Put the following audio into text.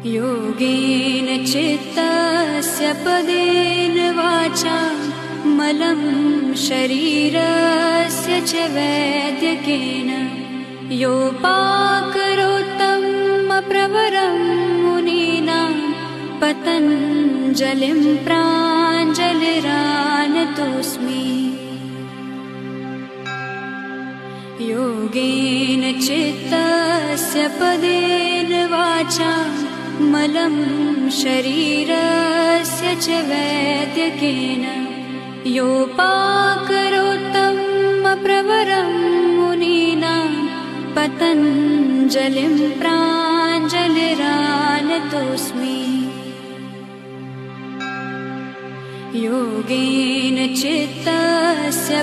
योगेन चित्तस्य पदेन वाचा मलं शरीरस्य च वैद्यकेन योपाकरोत्तं प्रवरं मुनीनां पतञ्जलिं प्राञ्जलिरानतोऽस्मि। योगेन चित्तस्य पदेन वाचा मलं शरीरस्य च वैद्यकेन योपाकरोत्तं प्रवरं मुनीनां पतञ्जलिं प्राञ्जलिरानतोऽस्मि। योगेन चित्तस्य